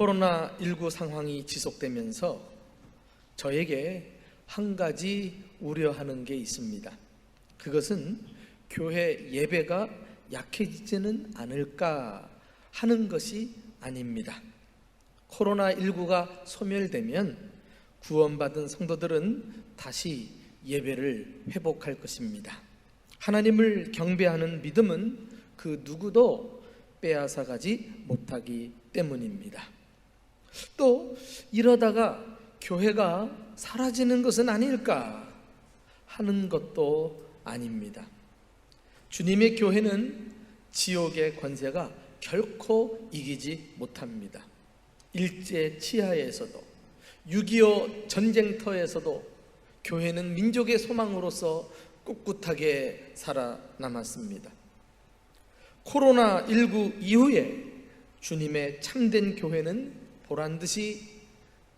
코로나19 상황이 지속되면서 저에게 한 가지 우려하는 게 있습니다. 그것은 교회 예배가 약해지지는 않을까 하는 것이 아닙니다. 코로나19가 소멸되면 구원받은 성도들은 다시 예배를 회복할 것입니다. 하나님을 경배하는 믿음은 그 누구도 빼앗아가지 못하기 때문입니다. 또 이러다가 교회가 사라지는 것은 아닐까 하는 것도 아닙니다. 주님의 교회는 지옥의 권세가 결코 이기지 못합니다. 일제 치하에서도 6.25 전쟁터에서도 교회는 민족의 소망으로서 꿋꿋하게 살아남았습니다. 코로나19 이후에 주님의 참된 교회는 보란듯이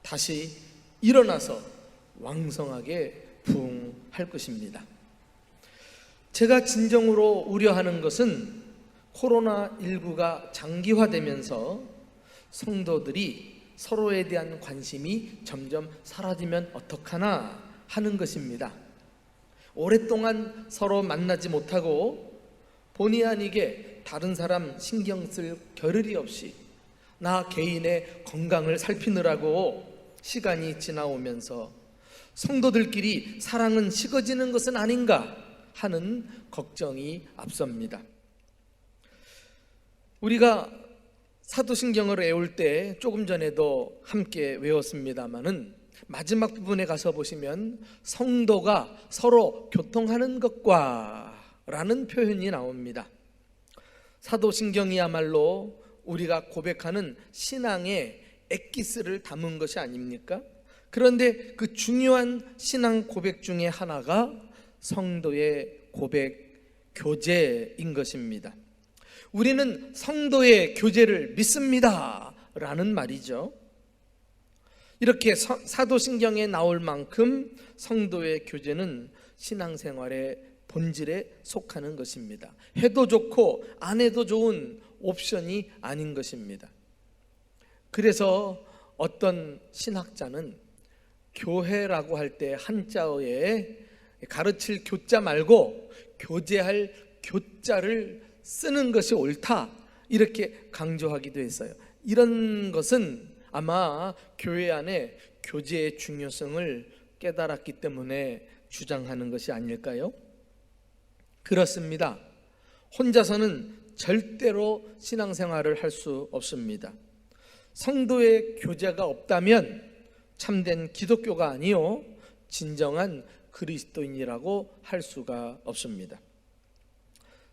다시 일어나서 왕성하게 부흥할 것입니다. 제가 진정으로 우려하는 것은 코로나19가 장기화되면서 성도들이 서로에 대한 관심이 점점 사라지면 어떡하나 하는 것입니다. 오랫동안 서로 만나지 못하고 본의 아니게 다른 사람 신경 쓸 겨를이 없이 나 개인의 건강을 살피느라고 시간이 지나오면서 성도들끼리 사랑은 식어지는 것은 아닌가 하는 걱정이 앞섭니다. 우리가 사도신경을 외울 때 조금 전에도 함께 외웠습니다마는 마지막 부분에 가서 보시면 성도가 서로 교통하는 것과 라는 표현이 나옵니다. 사도신경이야말로 우리가 고백하는 신앙의 엑기스를 담은 것이 아닙니까? 그런데 그 중요한 신앙 고백 중에 하나가 성도의 고백, 교제인 것입니다. 우리는 성도의 교제를 믿습니다 라는 말이죠. 이렇게 사도신경에 나올 만큼 성도의 교제는 신앙생활의 본질에 속하는 것입니다. 해도 좋고 안 해도 좋은 옵션이 아닌 것입니다. 그래서 어떤 신학자는 교회라고 할 때 한자어에 가르칠 교자 말고 교제할 교자를 쓰는 것이 옳다 이렇게 강조하기도 했어요. 이런 것은 아마 교회 안에 교제의 중요성을 깨달았기 때문에 주장하는 것이 아닐까요? 그렇습니다. 혼자서는 절대로 신앙생활을 할 수 없습니다. 성도의 교제가 없다면 참된 기독교가 아니요 진정한 그리스도인이라고 할 수가 없습니다.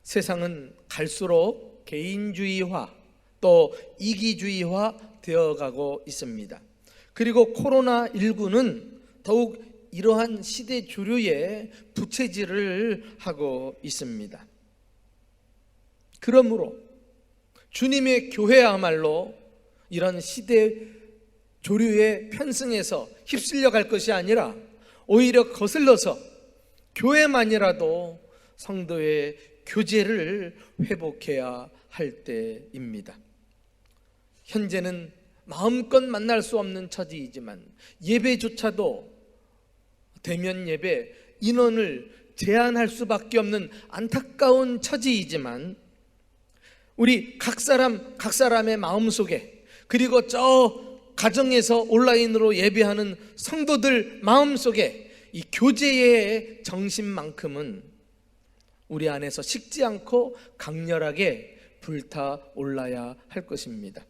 세상은 갈수록 개인주의화 또 이기주의화 되어가고 있습니다. 그리고 코로나19는 더욱 이러한 시대 주류의 부채질을 하고 있습니다. 그러므로 주님의 교회야말로 이런 시대 조류의 편승에서 휩쓸려 갈 것이 아니라 오히려 거슬러서 교회만이라도 성도의 교제를 회복해야 할 때입니다. 현재는 마음껏 만날 수 없는 처지이지만 예배조차도 대면 예배 인원을 제한할 수밖에 없는 안타까운 처지이지만 우리 각 사람의 마음속에 그리고 저 가정에서 온라인으로 예배하는 성도들 마음속에 이 교제의 정신만큼은 우리 안에서 식지 않고 강렬하게 불타올라야 할 것입니다.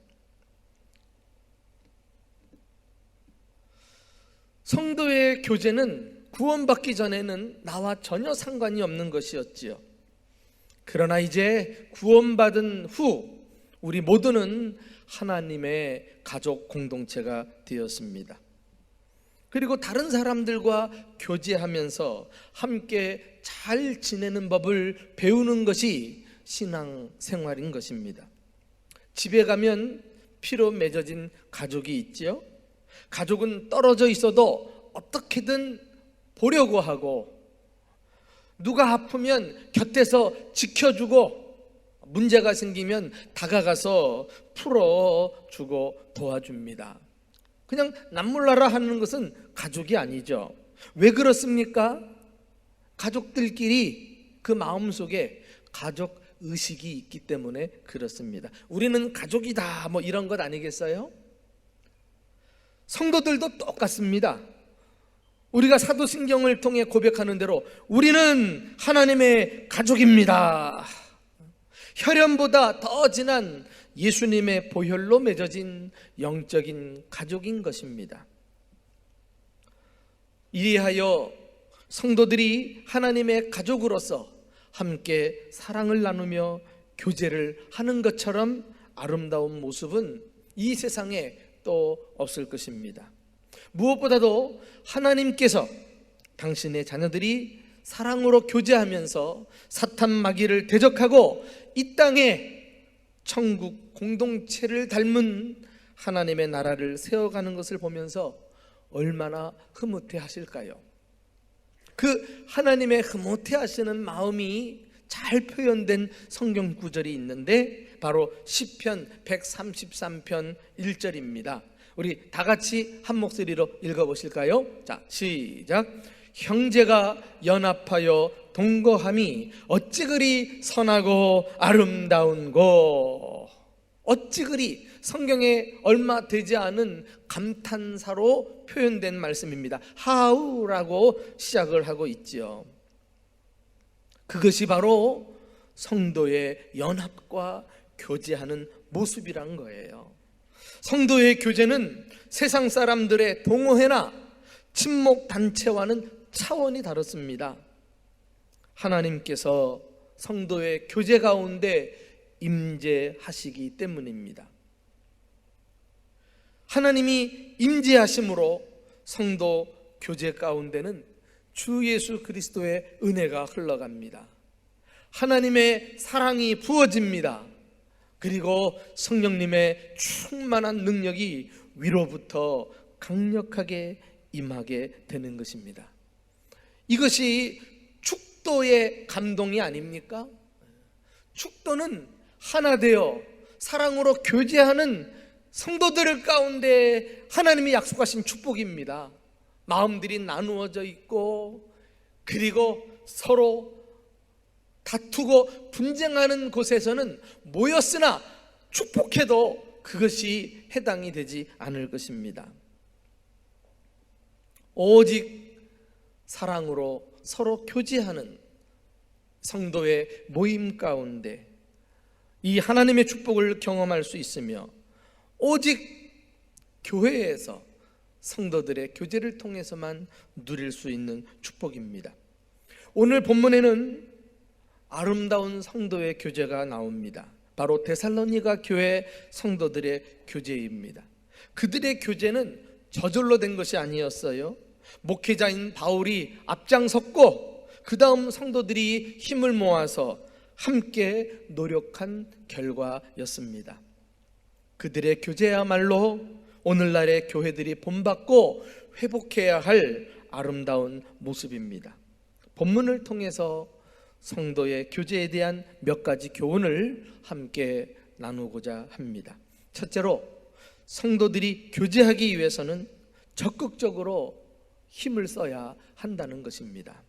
성도의 교제는 구원받기 전에는 나와 전혀 상관이 없는 것이었지요. 그러나 이제 구원받은 후 우리 모두는 하나님의 가족 공동체가 되었습니다. 그리고 다른 사람들과 교제하면서 함께 잘 지내는 법을 배우는 것이 신앙생활인 것입니다. 집에 가면 피로 맺어진 가족이 있지요. 가족은 떨어져 있어도 어떻게든 보려고 하고 누가 아프면 곁에서 지켜주고 문제가 생기면 다가가서 풀어주고 도와줍니다. 그냥 남몰라라 하는 것은 가족이 아니죠. 왜 그렇습니까? 가족들끼리 그 마음속에 가족 의식이 있기 때문에 그렇습니다. 우리는 가족이다 뭐 이런 것 아니겠어요? 성도들도 똑같습니다. 우리가 사도신경을 통해 고백하는 대로 우리는 하나님의 가족입니다. 혈연보다 더 진한 예수님의 보혈로 맺어진 영적인 가족인 것입니다. 이리하여 성도들이 하나님의 가족으로서 함께 사랑을 나누며 교제를 하는 것처럼 아름다운 모습은 이 세상에 또 없을 것입니다. 무엇보다도 하나님께서 당신의 자녀들이 사랑으로 교제하면서 사탄 마귀를 대적하고 이 땅에 천국 공동체를 닮은 하나님의 나라를 세워가는 것을 보면서 얼마나 흐뭇해 하실까요? 그 하나님의 흐뭇해 하시는 마음이 잘 표현된 성경 구절이 있는데 바로 시편 133편 1절입니다. 우리 다 같이 한 목소리로 읽어보실까요? 자, 시작. 형제가 연합하여 동거함이 어찌 그리 선하고 아름다운고. 어찌 그리 성경에 얼마 되지 않은 감탄사로 표현된 말씀입니다. 하우라고 시작을 하고 있지요. 그것이 바로 성도의 연합과 교제하는 모습이란 거예요. 성도의 교제는 세상 사람들의 동호회나 친목 단체와는 차원이 다릅니다. 하나님께서 성도의 교제 가운데 임재하시기 때문입니다. 하나님이 임재하심으로 성도 교제 가운데는 주 예수 그리스도의 은혜가 흘러갑니다. 하나님의 사랑이 부어집니다. 그리고 성령님의 충만한 능력이 위로부터 강력하게 임하게 되는 것입니다. 이것이 축도의 감동이 아닙니까? 축도는 하나 되어 사랑으로 교제하는 성도들 가운데 하나님이 약속하신 축복입니다. 마음들이 나누어져 있고 그리고 서로 다투고 분쟁하는 곳에서는 모였으나 축복해도 그것이 해당이 되지 않을 것입니다. 오직 사랑으로 서로 교제하는 성도의 모임 가운데 이 하나님의 축복을 경험할 수 있으며 오직 교회에서 성도들의 교제를 통해서만 누릴 수 있는 축복입니다. 오늘 본문에는 아름다운 성도의 교제가 나옵니다. 바로 데살로니가 교회 성도들의 교제입니다. 그들의 교제는 저절로 된 것이 아니었어요. 목회자인 바울이 앞장섰고 그 다음 성도들이 힘을 모아서 함께 노력한 결과였습니다. 그들의 교제야말로 오늘날의 교회들이 본받고 회복해야 할 아름다운 모습입니다. 본문을 통해서 성도의 교제에 대한 몇 가지 교훈을 함께 나누고자 합니다. 첫째로, 성도들이 교제하기 위해서는 적극적으로 힘을 써야 한다는 것입니다.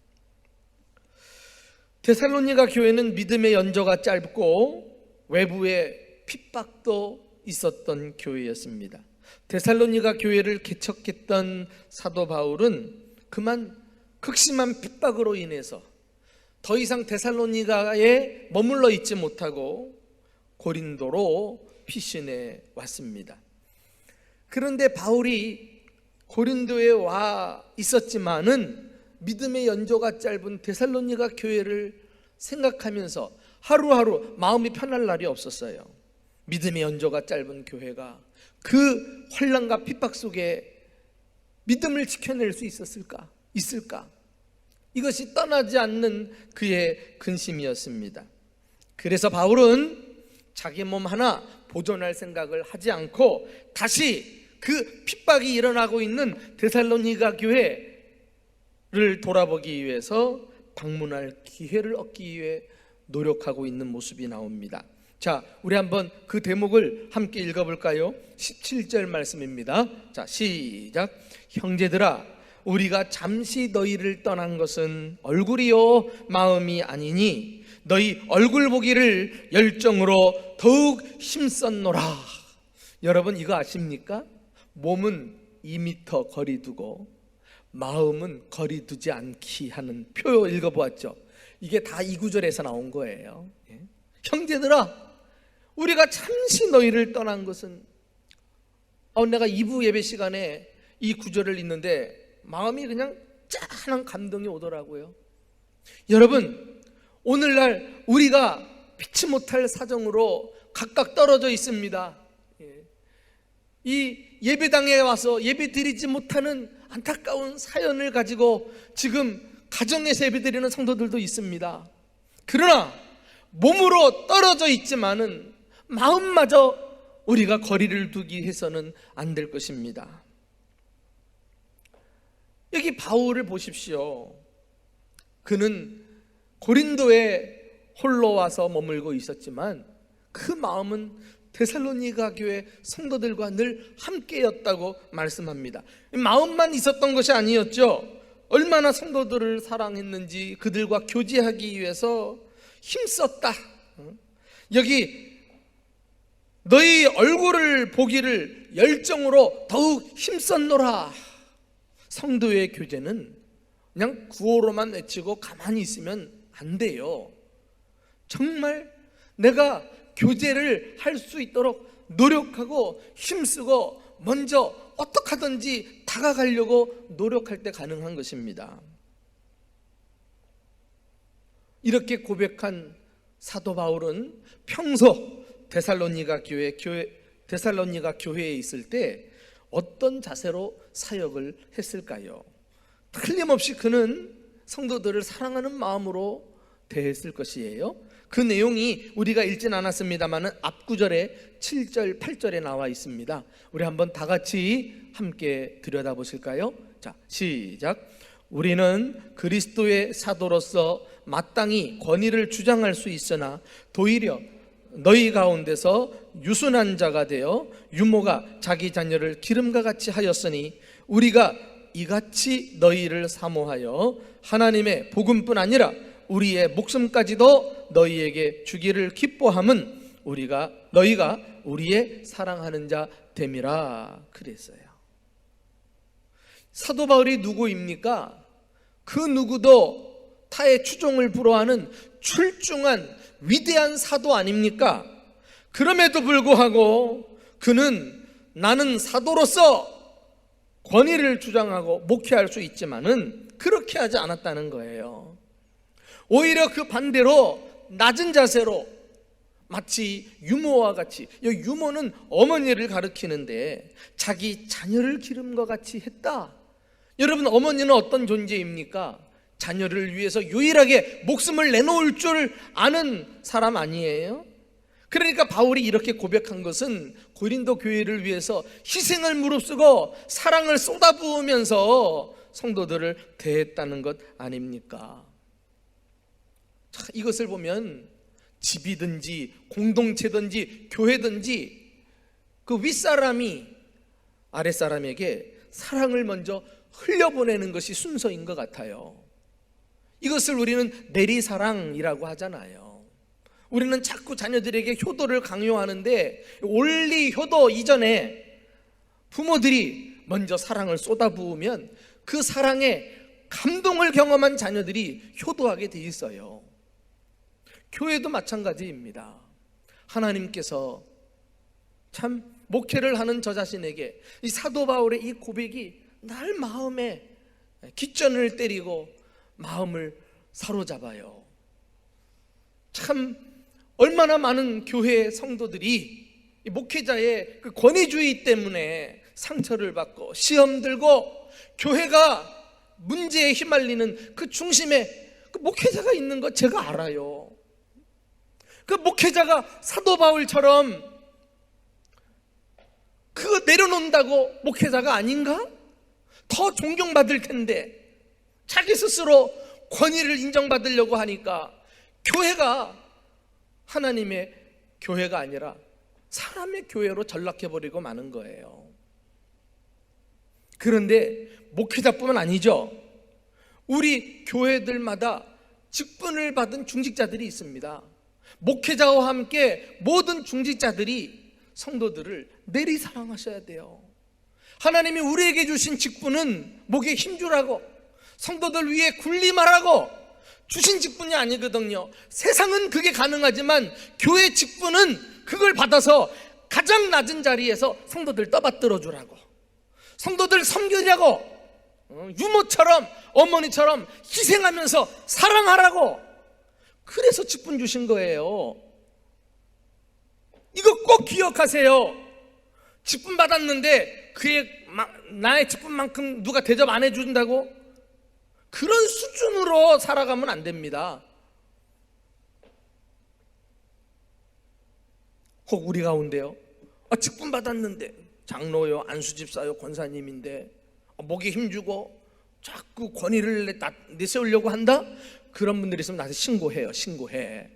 데살로니가 교회는 믿음의 연조가 짧고 외부에 핍박도 있었던 교회였습니다. 데살로니가 교회를 개척했던 사도 바울은 그만 극심한 핍박으로 인해서 더 이상 데살로니가에 머물러 있지 못하고 고린도로 피신해 왔습니다. 그런데 바울이 고린도에 와 있었지만은 믿음의 연조가 짧은 데살로니가 교회를 생각하면서 하루하루 마음이 편할 날이 없었어요. 믿음의 연조가 짧은 교회가 그 혼란과 핍박 속에 믿음을 지켜낼 수 있을까? 이것이 떠나지 않는 그의 근심이었습니다. 그래서 바울은 자기 몸 하나 보존할 생각을 하지 않고 다시 그 핍박이 일어나고 있는 데살로니가 교회를 돌아보기 위해서 방문할 기회를 얻기 위해 노력하고 있는 모습이 나옵니다. 자, 우리 한번 그 대목을 함께 읽어볼까요? 17절 말씀입니다. 자, 시작. 형제들아, 우리가 잠시 너희를 떠난 것은 얼굴이요 마음이 아니니 너희 얼굴 보기를 열정으로 더욱 힘썼노라. 여러분 이거 아십니까? 몸은 2m 거리 두고 마음은 거리 두지 않기 하는 표 읽어보았죠. 이게 다 이 구절에서 나온 거예요. 형제들아, 우리가 잠시 너희를 떠난 것은, 내가 2부 예배 시간에 이 구절을 읽는데 마음이 그냥 짠한 감동이 오더라고요. 여러분, 오늘날 우리가 피치 못할 사정으로 각각 떨어져 있습니다. 이 예배당에 와서 예배 드리지 못하는 안타까운 사연을 가지고 지금 가정에서 예배 드리는 성도들도 있습니다. 그러나 몸으로 떨어져 있지만은 마음마저 우리가 거리를 두기 해서는 안 될 것입니다. 여기 바울을 보십시오. 그는 고린도에 홀로 와서 머물고 있었지만 그 마음은 데살로니가 교회 성도들과 늘 함께였다고 말씀합니다. 마음만 있었던 것이 아니었죠. 얼마나 성도들을 사랑했는지 그들과 교제하기 위해서 힘썼다. 여기 너희 얼굴을 보기를 열정으로 더욱 힘썼노라. 성도의 교제는 그냥 구호로만 외치고 가만히 있으면 안 돼요. 정말 내가 교제를 할 수 있도록 노력하고 힘쓰고 먼저 어떻게 하든지 다가가려고 노력할 때 가능한 것입니다. 이렇게 고백한 사도 바울은 평소 데살로니가 교회에 있을 때 어떤 자세로 사역을 했을까요? 틀림없이 그는 성도들을 사랑하는 마음으로 대했을 것이에요. 그 내용이 우리가 읽진 않았습니다만 앞 구절에 7절, 8절에 나와 있습니다. 우리 한번 다 같이 함께 들여다보실까요? 자, 시작. 우리는 그리스도의 사도로서 마땅히 권위를 주장할 수 있으나 도리어 너희 가운데서 유순한 자가 되어 유모가 자기 자녀를 기름과 같이 하였으니 우리가 이같이 너희를 사모하여 하나님의 복음뿐 아니라 우리의 목숨까지도 너희에게 주기를 기뻐함은 너희가 우리의 사랑하는 자 됨이라 그랬어요. 사도 바울이 누구입니까? 그 누구도 타의 추종을 불허하는 출중한 위대한 사도 아닙니까? 그럼에도 불구하고 그는 나는 사도로서 권위를 주장하고 목회할 수 있지만은 그렇게 하지 않았다는 거예요. 오히려 그 반대로 낮은 자세로 마치 유모와 같이, 유모는 어머니를 가리키는데 자기 자녀를 기름과 같이 했다. 여러분, 어머니는 어떤 존재입니까? 자녀를 위해서 유일하게 목숨을 내놓을 줄 아는 사람 아니에요? 그러니까 바울이 이렇게 고백한 것은 고린도 교회를 위해서 희생을 무릅쓰고 사랑을 쏟아부으면서 성도들을 대했다는 것 아닙니까? 자, 이것을 보면 집이든지 공동체든지 교회든지 그 윗사람이 아랫사람에게 사랑을 먼저 흘려보내는 것이 순서인 것 같아요. 이것을 우리는 내리사랑이라고 하잖아요. 우리는 자꾸 자녀들에게 효도를 강요하는데 원리 효도 이전에 부모들이 먼저 사랑을 쏟아부으면 그 사랑에 감동을 경험한 자녀들이 효도하게 돼 있어요. 교회도 마찬가지입니다. 하나님께서 참 목회를 하는 저 자신에게 이 사도 바울의 이 고백이 날 마음에 깃전을 때리고 마음을 사로잡아요. 참 얼마나 많은 교회 성도들이 이 목회자의 그 권위주의 때문에 상처를 받고 시험 들고 교회가 문제에 휘말리는 그 중심에 그 목회자가 있는 거 제가 알아요. 그 목회자가 사도 바울처럼 그거 내려놓는다고 목회자가 아닌가? 더 존경받을 텐데 자기 스스로 권위를 인정받으려고 하니까 교회가 하나님의 교회가 아니라 사람의 교회로 전락해버리고 마는 거예요. 그런데 목회자뿐만 아니죠. 우리 교회들마다 직분을 받은 중직자들이 있습니다. 목회자와 함께 모든 중직자들이 성도들을 내리 사랑하셔야 돼요. 하나님이 우리에게 주신 직분은 목에 힘주라고, 성도들 위해 군림하라고 주신 직분이 아니거든요. 세상은 그게 가능하지만 교회 직분은 그걸 받아서 가장 낮은 자리에서 성도들 떠받들어 주라고, 성도들 섬기려고, 유모처럼 어머니처럼 희생하면서 사랑하라고, 그래서 직분 주신 거예요. 이거 꼭 기억하세요. 직분 받았는데 나의 직분만큼 누가 대접 안 해준다고? 그런 수준으로 살아가면 안 됩니다. 혹 우리 가운데요, 직분 받았는데 장로요, 안수집사요, 권사님인데 목에 힘주고 자꾸 권위를 내세우려고 한다? 그런 분들이 있으면 나한테 신고해요. 신고해.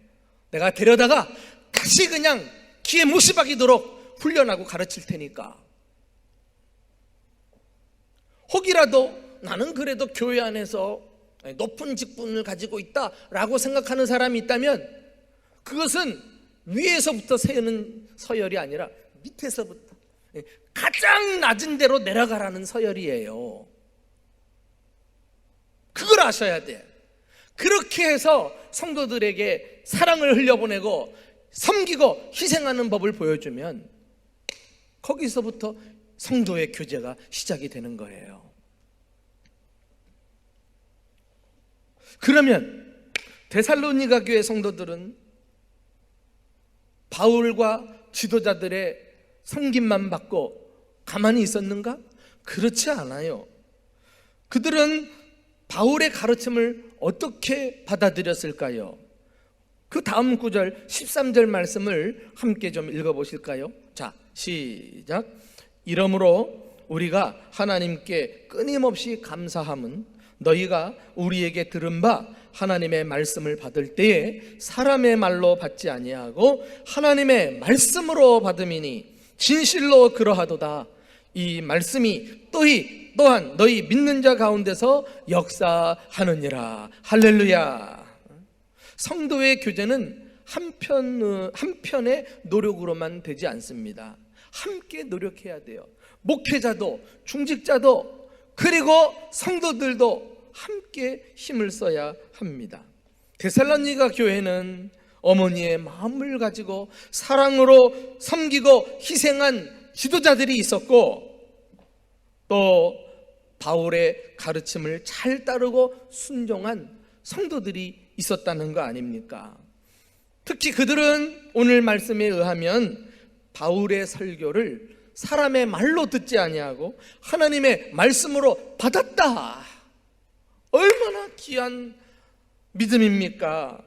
내가 데려다가 다시 그냥 귀에 못이 박이도록 훈련하고 가르칠 테니까. 혹이라도 나는 그래도 교회 안에서 높은 직분을 가지고 있다라고 생각하는 사람이 있다면 그것은 위에서부터 세우는 서열이 아니라 밑에서부터 가장 낮은 데로 내려가라는 서열이에요. 그걸 아셔야 돼. 그렇게 해서 성도들에게 사랑을 흘려보내고 섬기고 희생하는 법을 보여주면 거기서부터 성도의 교제가 시작이 되는 거예요. 그러면 데살로니가 교회 성도들은 바울과 지도자들의 섬김만 받고 가만히 있었는가? 그렇지 않아요. 그들은 바울의 가르침을 어떻게 받아들였을까요? 그 다음 구절 13절 말씀을 함께 좀 읽어보실까요? 자, 시작. 이러므로 우리가 하나님께 끊임없이 감사함은 너희가 우리에게 들은 바 하나님의 말씀을 받을 때에 사람의 말로 받지 아니하고 하나님의 말씀으로 받음이니 진실로 그러하도다. 이 말씀이 또한 너희 믿는 자 가운데서 역사하느니라. 할렐루야. 성도의 교제는 한편의 노력으로만 되지 않습니다. 함께 노력해야 돼요. 목회자도 중직자도 그리고 성도들도 함께 힘을 써야 합니다. 데살로니가 교회는 어머니의 마음을 가지고 사랑으로 섬기고 희생한 지도자들이 있었고 또 바울의 가르침을 잘 따르고 순종한 성도들이 있었다는 거 아닙니까? 특히 그들은 오늘 말씀에 의하면 바울의 설교를 사람의 말로 듣지 아니하고 하나님의 말씀으로 받았다. 얼마나 귀한 믿음입니까?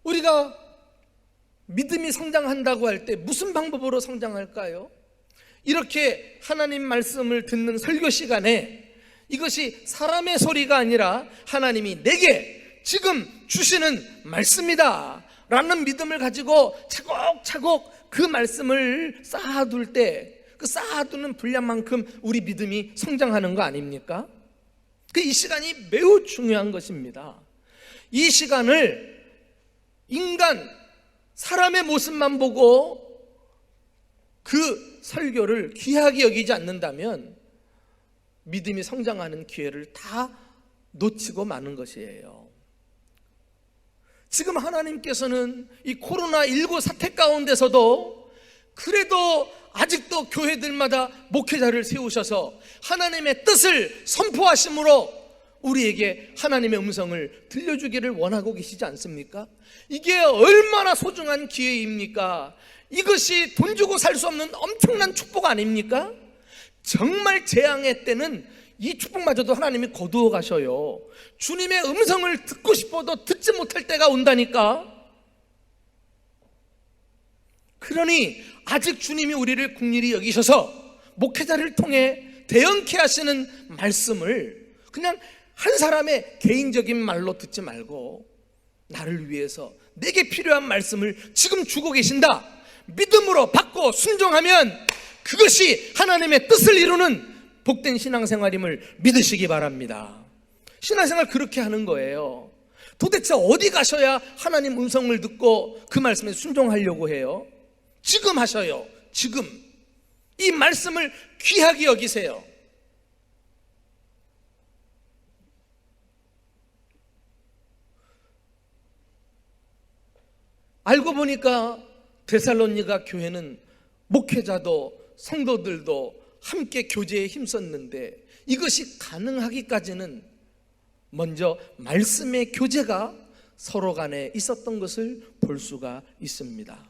우리가 믿음이 성장한다고 할 때 무슨 방법으로 성장할까요? 이렇게 하나님 말씀을 듣는 설교 시간에 이것이 사람의 소리가 아니라 하나님이 내게 지금 주시는 말씀이다 라는 믿음을 가지고 차곡차곡 그 말씀을 쌓아둘 때 그 쌓아두는 분량만큼 우리 믿음이 성장하는 거 아닙니까? 이 시간이 매우 중요한 것입니다. 이 시간을 사람의 모습만 보고 그 설교를 귀하게 여기지 않는다면 믿음이 성장하는 기회를 다 놓치고 마는 것이에요. 지금 하나님께서는 이 코로나19 사태 가운데서도 그래도 아직도 교회들마다 목회자를 세우셔서 하나님의 뜻을 선포하심으로 우리에게 하나님의 음성을 들려주기를 원하고 계시지 않습니까? 이게 얼마나 소중한 기회입니까? 이것이 돈 주고 살 수 없는 엄청난 축복 아닙니까? 정말 재앙의 때는 이 축복마저도 하나님이 거두어 가셔요. 주님의 음성을 듣고 싶어도 듣지 못할 때가 온다니까. 그러니 아직 주님이 우리를 긍휼히 여기셔서 목회자를 통해 대언케 하시는 말씀을 그냥 한 사람의 개인적인 말로 듣지 말고 나를 위해서 내게 필요한 말씀을 지금 주고 계신다. 믿음으로 받고 순종하면 그것이 하나님의 뜻을 이루는 복된 신앙생활임을 믿으시기 바랍니다. 신앙생활 그렇게 하는 거예요. 도대체 어디 가셔야 하나님 음성을 듣고 그 말씀에 순종하려고 해요? 지금 하셔요. 지금 이 말씀을 귀하게 여기세요. 알고 보니까 데살로니가 교회는 목회자도 성도들도 함께 교제에 힘썼는데 이것이 가능하기까지는 먼저 말씀의 교제가 서로 간에 있었던 것을 볼 수가 있습니다.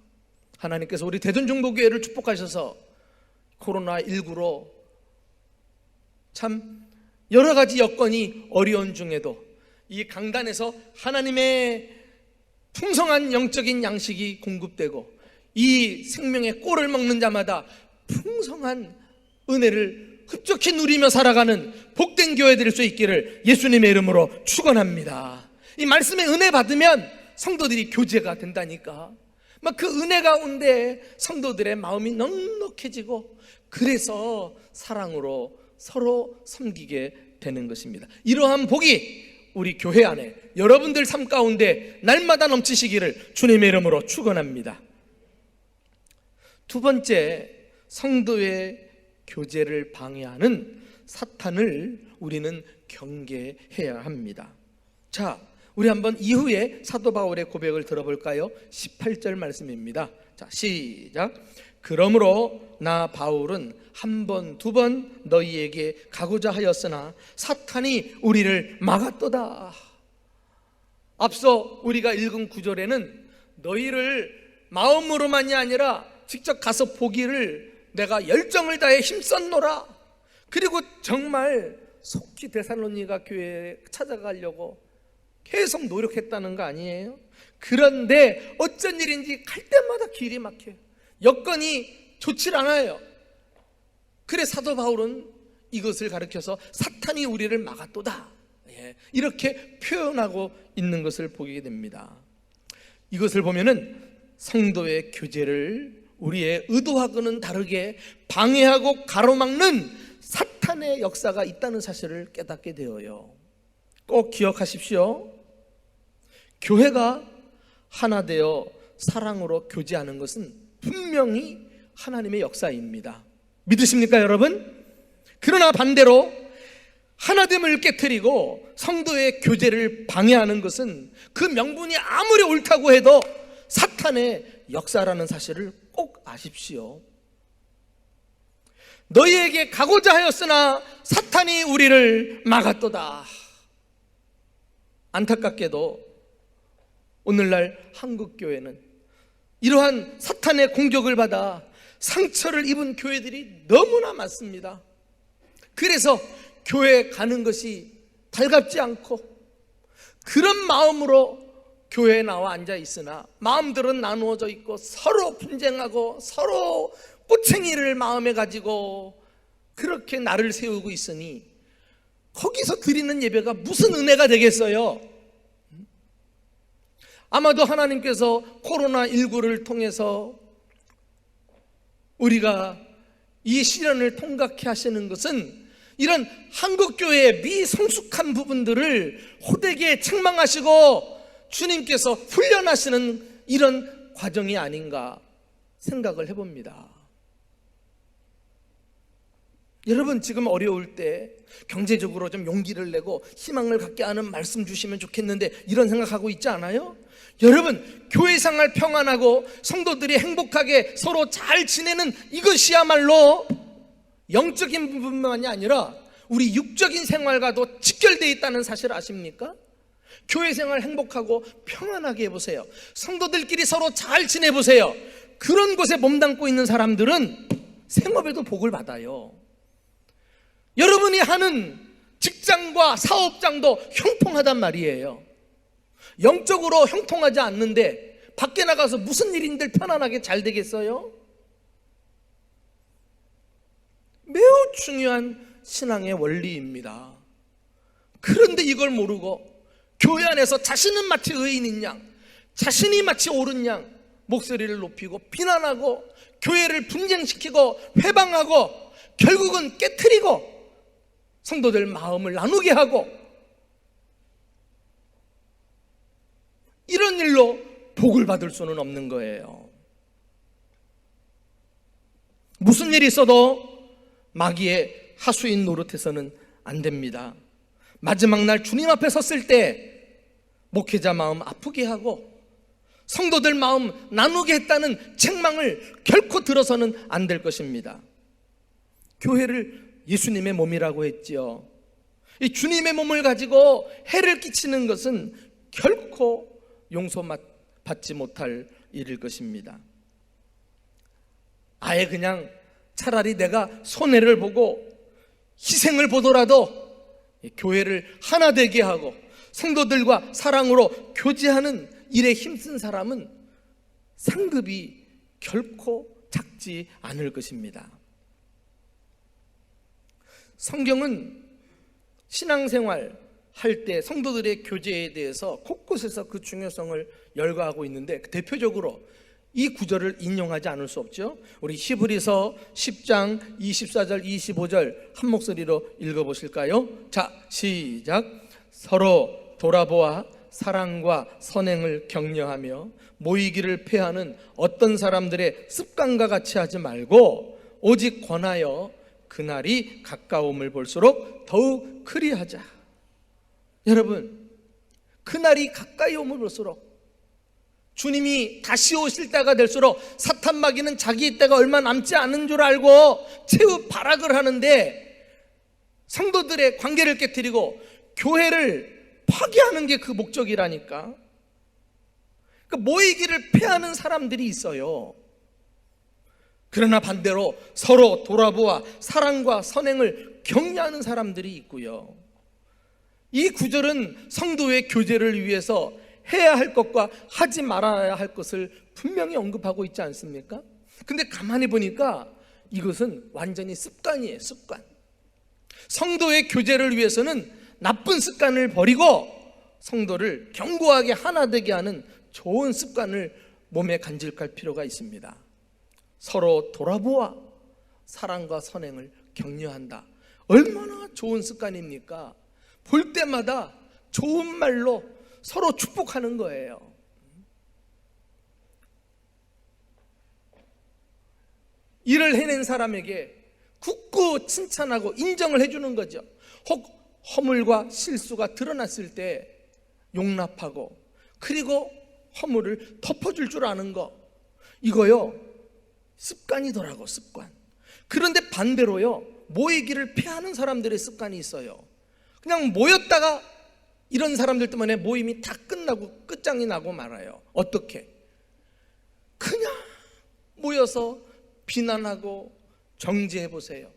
하나님께서 우리 대전중보교회를 축복하셔서 코로나19로 참 여러 가지 여건이 어려운 중에도 이 강단에서 하나님의 풍성한 영적인 양식이 공급되고 이 생명의 꼴을 먹는 자마다 풍성한 은혜를 흡족히 누리며 살아가는 복된 교회 될 수 있기를 예수님의 이름으로 축원합니다. 이 말씀의 은혜 받으면 성도들이 교제가 된다니까. 막 그 은혜 가운데 성도들의 마음이 넉넉해지고 그래서 사랑으로 서로 섬기게 되는 것입니다. 이러한 복이 우리 교회 안에 여러분들 삶 가운데 날마다 넘치시기를 주님의 이름으로 축원합니다. 두 번째, 성도의 교제를 방해하는 사탄을 우리는 경계해야 합니다. 자, 우리 한번 이후에 사도 바울의 고백을 들어볼까요? 18절 말씀입니다. 자, 시작. 그러므로 나 바울은 한 번, 두 번 너희에게 가고자 하였으나 사탄이 우리를 막았도다. 앞서 우리가 읽은 구절에는 너희를 마음으로만이 아니라 직접 가서 보기를 내가 열정을 다해 힘썼노라. 그리고 정말 속히 데살로니가 교회에 찾아가려고 계속 노력했다는 거 아니에요? 그런데 어쩐 일인지 갈 때마다 길이 막혀요. 여건이 좋질 않아요. 그래 사도 바울은 이것을 가르쳐서 사탄이 우리를 막았도다, 이렇게 표현하고 있는 것을 보게 됩니다. 이것을 보면은 성도의 교제를 우리의 의도하고는 다르게 방해하고 가로막는 사탄의 역사가 있다는 사실을 깨닫게 되어요. 꼭 기억하십시오. 교회가 하나 되어 사랑으로 교제하는 것은 분명히 하나님의 역사입니다. 믿으십니까 여러분? 그러나 반대로 하나됨을 깨트리고 성도의 교제를 방해하는 것은 그 명분이 아무리 옳다고 해도 사탄의 역사라는 사실을 꼭 아십시오. 너희에게 가고자 하였으나 사탄이 우리를 막았도다. 안타깝게도 오늘날 한국교회는 이러한 사탄의 공격을 받아 상처를 입은 교회들이 너무나 많습니다. 그래서 교회에 가는 것이 달갑지 않고 그런 마음으로 교회에 나와 앉아 있으나 마음들은 나누어져 있고 서로 분쟁하고 서로 꼬챙이를 마음에 가지고 그렇게 나를 세우고 있으니 거기서 드리는 예배가 무슨 은혜가 되겠어요? 아마도 하나님께서 코로나19를 통해서 우리가 이 시련을 통과케 하시는 것은 이런 한국교회의 미성숙한 부분들을 호되게 책망하시고 주님께서 훈련하시는 이런 과정이 아닌가 생각을 해봅니다. 여러분 지금 어려울 때 경제적으로 좀 용기를 내고 희망을 갖게 하는 말씀 주시면 좋겠는데 이런 생각하고 있지 않아요? 여러분 교회 생활 평안하고 성도들이 행복하게 서로 잘 지내는 이것이야말로 영적인 부분만이 아니라 우리 육적인 생활과도 직결되어 있다는 사실 아십니까? 교회 생활 행복하고 평안하게 해보세요. 성도들끼리 서로 잘 지내보세요. 그런 곳에 몸담고 있는 사람들은 생업에도 복을 받아요. 여러분이 하는 직장과 사업장도 형통하단 말이에요. 영적으로 형통하지 않는데 밖에 나가서 무슨 일인들 편안하게 잘 되겠어요? 매우 중요한 신앙의 원리입니다. 그런데 이걸 모르고 교회 안에서 자신은 마치 의인인 양 자신이 마치 옳은 양 목소리를 높이고 비난하고 교회를 분쟁시키고 회방하고 결국은 깨트리고 성도들 마음을 나누게 하고 이런 일로 복을 받을 수는 없는 거예요. 무슨 일이 있어도 마귀의 하수인 노릇해서는 안 됩니다. 마지막 날 주님 앞에 섰을 때 목회자 마음 아프게 하고 성도들 마음 나누게 했다는 책망을 결코 들어서는 안 될 것입니다. 교회를 예수님의 몸이라고 했지요. 이 주님의 몸을 가지고 해를 끼치는 것은 결코 용서받지 못할 일일 것입니다. 아예 그냥 차라리 내가 손해를 보고 희생을 보더라도 교회를 하나 되게 하고 성도들과 사랑으로 교제하는 일에 힘쓴 사람은 상급이 결코 작지 않을 것입니다. 성경은 신앙생활 할 때 성도들의 교제에 대해서 곳곳에서 그 중요성을 열거하고 있는데 대표적으로 이 구절을 인용하지 않을 수 없죠. 우리 히브리서 10장 24절 25절 한 목소리로 읽어보실까요? 자, 시작. 서로 돌아보아 사랑과 선행을 격려하며 모이기를 패하는 어떤 사람들의 습관과 같이 하지 말고 오직 권하여 그날이 가까움을 볼수록 더욱 그리하자. 여러분, 그날이 가까이 오면 볼수록 주님이 다시 오실 때가 될수록 사탄 마귀는 자기 때가 얼마 남지 않은 줄 알고 최후 발악을 하는데 성도들의 관계를 깨뜨리고 교회를 파괴하는 게 그 목적이라니까. 그러니까 모이기를 패하는 사람들이 있어요. 그러나 반대로 서로 돌아보아 사랑과 선행을 격려하는 사람들이 있고요. 이 구절은 성도의 교제를 위해서 해야 할 것과 하지 말아야 할 것을 분명히 언급하고 있지 않습니까? 근데 가만히 보니까 이것은 완전히 습관이에요. 습관. 성도의 교제를 위해서는 나쁜 습관을 버리고 성도를 견고하게 하나 되게 하는 좋은 습관을 몸에 간직할 필요가 있습니다. 서로 돌아보아 사랑과 선행을 격려한다. 얼마나 좋은 습관입니까? 볼 때마다 좋은 말로 서로 축복하는 거예요. 일을 해낸 사람에게 굳고 칭찬하고 인정을 해주는 거죠. 혹 허물과 실수가 드러났을 때 용납하고 그리고 허물을 덮어줄 줄 아는 거, 이거요 습관이더라고. 습관. 그런데 반대로요 모이기를 피하는 사람들의 습관이 있어요. 그냥 모였다가 이런 사람들 때문에 모임이 다 끝나고 끝장이 나고 말아요. 어떻게? 그냥 모여서 비난하고 정죄해 보세요.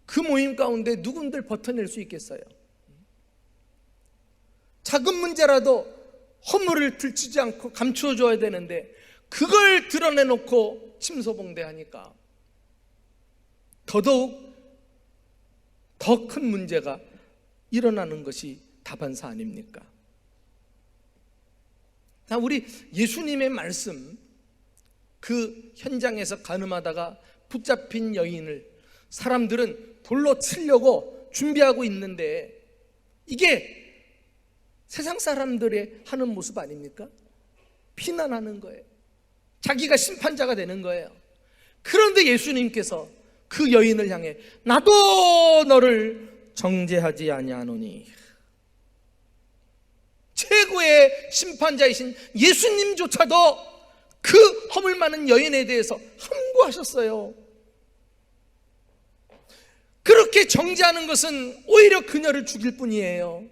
그 모임 가운데 누군들 버텨낼 수 있겠어요? 작은 문제라도 허물을 들추지 않고 감추어 줘야 되는데 그걸 드러내놓고 침소봉대하니까 더더욱 더 큰 문제가 일어나는 것이 다반사 아닙니까? 우리 예수님의 말씀, 그 현장에서 가늠하다가 붙잡힌 여인을 사람들은 돌로 치려고 준비하고 있는데 이게 세상 사람들의 하는 모습 아닙니까? 비난하는 거예요. 자기가 심판자가 되는 거예요. 그런데 예수님께서 그 여인을 향해 나도 너를 정죄하지 아니하노니, 최고의 심판자이신 예수님조차도 그 허물 많은 여인에 대해서 함구하셨어요. 그렇게 정죄하는 것은 오히려 그녀를 죽일 뿐이에요.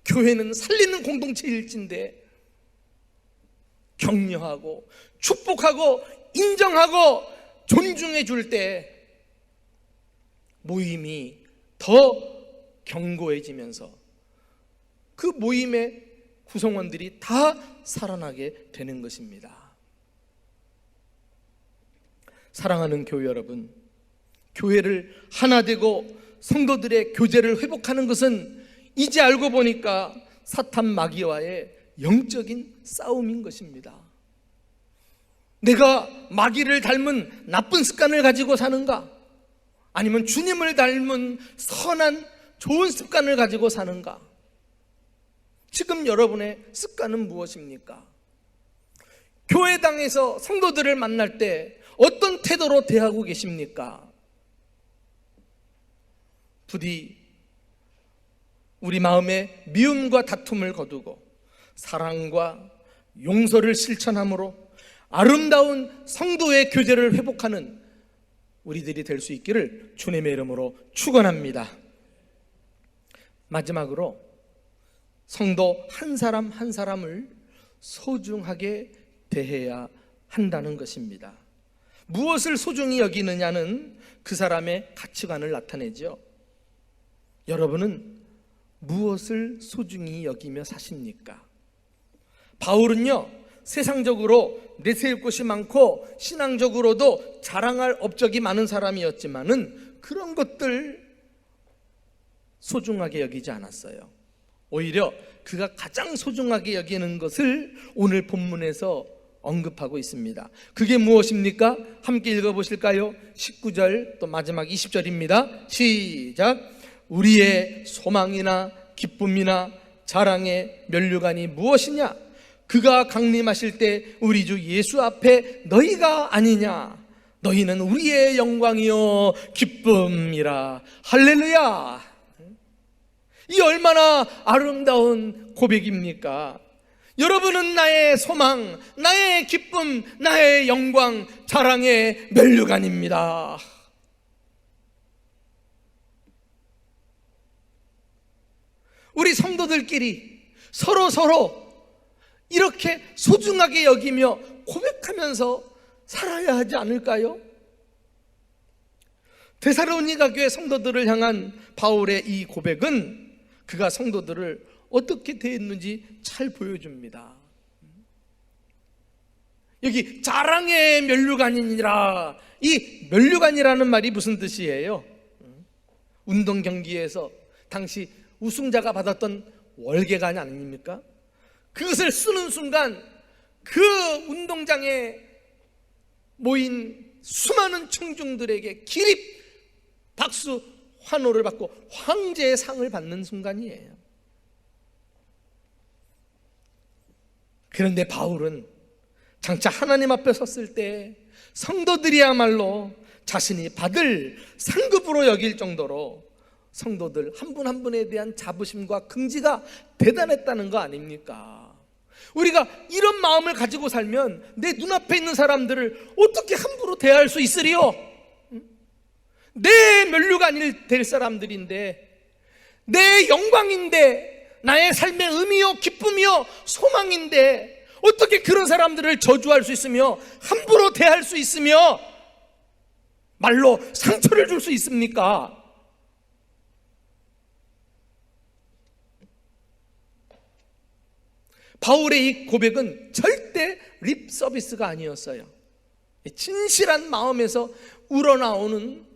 교회는 살리는 공동체일진데 격려하고 축복하고 인정하고 존중해 줄 때 모임이 더 견고해지면서 그 모임의 구성원들이 다 살아나게 되는 것입니다. 사랑하는 교회 여러분, 교회를 하나 되고 성도들의 교제를 회복하는 것은 이제 알고 보니까 사탄 마귀와의 영적인 싸움인 것입니다. 내가 마귀를 닮은 나쁜 습관을 가지고 사는가? 아니면 주님을 닮은 선한 좋은 습관을 가지고 사는가? 지금 여러분의 습관은 무엇입니까? 교회당에서 성도들을 만날 때 어떤 태도로 대하고 계십니까? 부디 우리 마음에 미움과 다툼을 거두고 사랑과 용서를 실천함으로 아름다운 성도의 교제를 회복하는 우리들이 될 수 있기를 주님의 이름으로 축원합니다. 마지막으로 성도 한 사람 한 사람을 소중하게 대해야 한다는 것입니다. 무엇을 소중히 여기느냐는 그 사람의 가치관을 나타내죠. 여러분은 무엇을 소중히 여기며 사십니까? 바울은요, 세상적으로 내세울 것이 많고 신앙적으로도 자랑할 업적이 많은 사람이었지만은 그런 것들 소중하게 여기지 않았어요. 오히려 그가 가장 소중하게 여기는 것을 오늘 본문에서 언급하고 있습니다. 그게 무엇입니까? 함께 읽어보실까요? 19절 또 마지막 20절입니다. 시작. 우리의 소망이나 기쁨이나 자랑의 면류관이 무엇이냐? 그가 강림하실 때 우리 주 예수 앞에 너희가 아니냐? 너희는 우리의 영광이요 기쁨이라. 할렐루야. 이 얼마나 아름다운 고백입니까? 여러분은 나의 소망, 나의 기쁨, 나의 영광, 자랑의 면류관입니다. 우리 성도들끼리 서로 이렇게 소중하게 여기며 고백하면서 살아야 하지 않을까요? 데살로니가 교회 성도들을 향한 바울의 이 고백은 그가 성도들을 어떻게 대했는지 잘 보여줍니다. 여기 자랑의 면류관이니라. 이 면류관이라는 말이 무슨 뜻이에요? 운동 경기에서 당시 우승자가 받았던 월계관 아닙니까? 그것을 쓰는 순간 그 운동장에 모인 수많은 청중들에게 기립, 박수, 환호를 받고 황제의 상을 받는 순간이에요. 그런데 바울은 장차 하나님 앞에 섰을 때 성도들이야말로 자신이 받을 상급으로 여길 정도로 성도들 한 분 한 분에 대한 자부심과 긍지가 대단했다는 거 아닙니까? 우리가 이런 마음을 가지고 살면 내 눈앞에 있는 사람들을 어떻게 함부로 대할 수 있으리요? 내 면류관이 될 사람들인데, 내 영광인데, 나의 삶의 의미요 기쁨이요 소망인데 어떻게 그런 사람들을 저주할 수 있으며 함부로 대할 수 있으며 말로 상처를 줄 수 있습니까? 바울의 이 고백은 절대 립 서비스가 아니었어요. 진실한 마음에서 우러나오는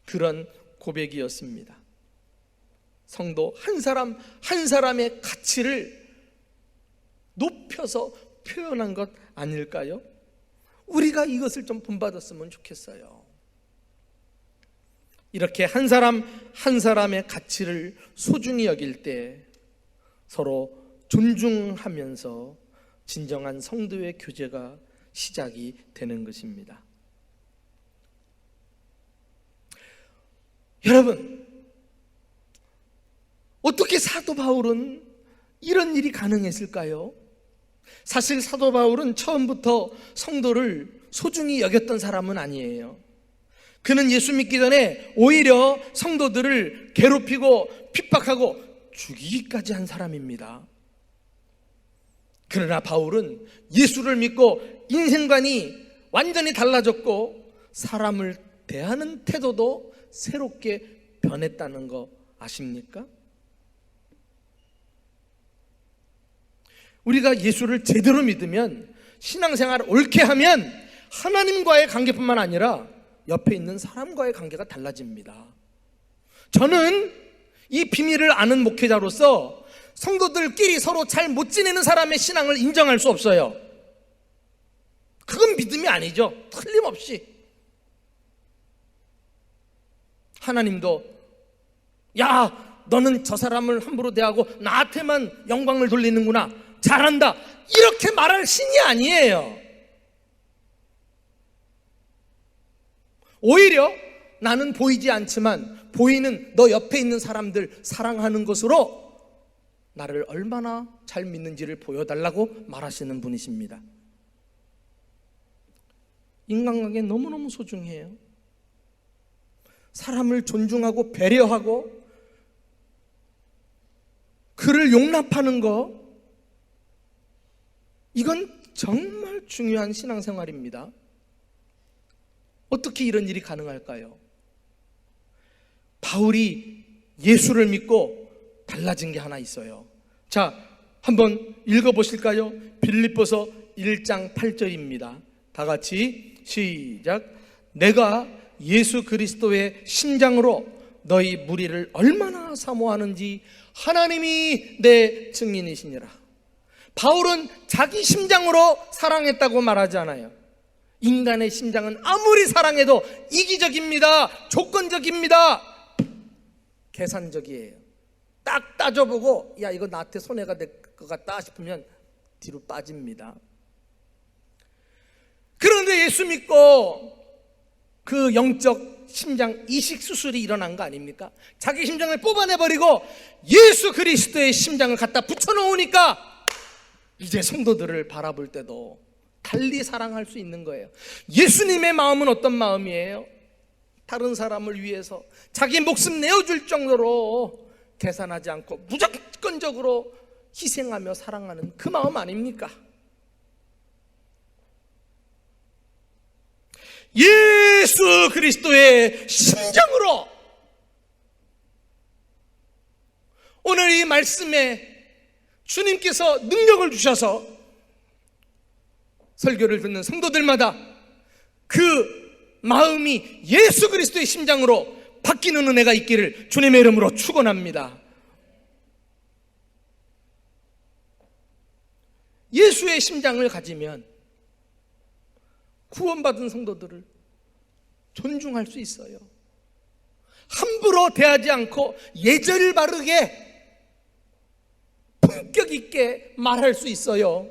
그런 고백이었습니다. 성도 한 사람 한 사람의 가치를 높여서 표현한 것 아닐까요? 우리가 이것을 좀 본받았으면 좋겠어요. 이렇게 한 사람 한 사람의 가치를 소중히 여길 때 서로 존중하면서 진정한 성도의 교제가 시작이 되는 것입니다. 여러분, 어떻게 사도 바울은 이런 일이 가능했을까요? 사실 사도 바울은 처음부터 성도를 소중히 여겼던 사람은 아니에요. 그는 예수 믿기 전에 오히려 성도들을 괴롭히고 핍박하고 죽이기까지 한 사람입니다. 그러나 바울은 예수를 믿고 인생관이 완전히 달라졌고 사람을 대하는 태도도 새롭게 변했다는 거 아십니까? 우리가 예수를 제대로 믿으면, 신앙생활을 옳게 하면 하나님과의 관계뿐만 아니라 옆에 있는 사람과의 관계가 달라집니다. 저는 이 비밀을 아는 목회자로서 성도들끼리 서로 잘 못 지내는 사람의 신앙을 인정할 수 없어요. 그건 믿음이 아니죠. 틀림없이. 하나님도 야, 너는 저 사람을 함부로 대하고 나한테만 영광을 돌리는구나, 잘한다, 이렇게 말할 신이 아니에요. 오히려 나는 보이지 않지만 보이는 너 옆에 있는 사람들 사랑하는 것으로 나를 얼마나 잘 믿는지를 보여달라고 말하시는 분이십니다. 인간관계 너무너무 소중해요. 사람을 존중하고 배려하고 그를 용납하는 거, 이건 정말 중요한 신앙생활입니다. 어떻게 이런 일이 가능할까요? 바울이 예수를 믿고 달라진 게 하나 있어요. 자, 한번 읽어보실까요? 빌립보서 1장 8절입니다. 다 같이 시작. 내가 예수 그리스도의 심장으로 너희 무리를 얼마나 사모하는지 하나님이 내 증인이시니라. 바울은 자기 심장으로 사랑했다고 말하지 않아요. 인간의 심장은 아무리 사랑해도 이기적입니다. 조건적입니다. 계산적이에요. 딱 따져보고 야, 이거 나한테 손해가 될 것 같다 싶으면 뒤로 빠집니다. 그런데 예수 믿고 그 영적 심장 이식 수술이 일어난 거 아닙니까? 자기 심장을 뽑아내버리고 예수 그리스도의 심장을 갖다 붙여놓으니까 이제 성도들을 바라볼 때도 달리 사랑할 수 있는 거예요. 예수님의 마음은 어떤 마음이에요? 다른 사람을 위해서 자기 목숨 내어줄 정도로 계산하지 않고 무조건적으로 희생하며 사랑하는 그 마음 아닙니까? 예수 그리스도의 심장으로 오늘 이 말씀에 주님께서 능력을 주셔서 설교를 듣는 성도들마다 그 마음이 예수 그리스도의 심장으로 바뀌는 은혜가 있기를 주님의 이름으로 축원합니다. 예수의 심장을 가지면 구원받은 성도들을 존중할 수 있어요. 함부로 대하지 않고 예절 바르게 품격 있게 말할 수 있어요.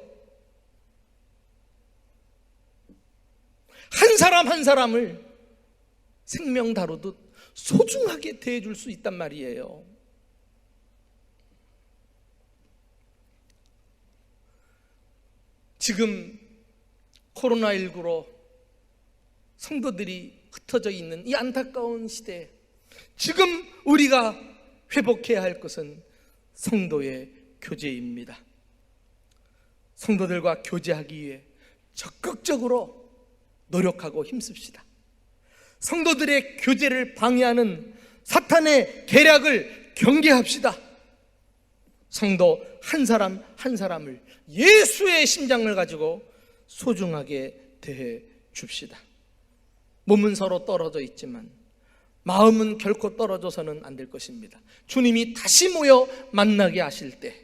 한 사람 한 사람을 생명 다루듯 소중하게 대해줄 수 있단 말이에요. 지금 코로나19로 성도들이 흩어져 있는 이 안타까운 시대에 지금 우리가 회복해야 할 것은 성도의 교제입니다. 성도들과 교제하기 위해 적극적으로 노력하고 힘씁시다. 성도들의 교제를 방해하는 사탄의 계략을 경계합시다. 성도 한 사람 한 사람을 예수의 심장을 가지고 소중하게 대해 줍시다. 몸은 서로 떨어져 있지만 마음은 결코 떨어져서는 안 될 것입니다. 주님이 다시 모여 만나게 하실 때,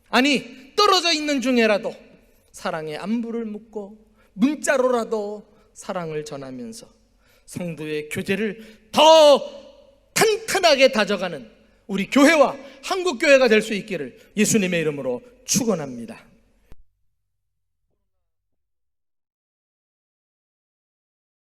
아니 떨어져 있는 중에라도 사랑의 안부를 묻고 문자로라도 사랑을 전하면서 성도의 교제를 더 탄탄하게 다져가는 우리 교회와 한국교회가 될 수 있기를 예수님의 이름으로 축원합니다.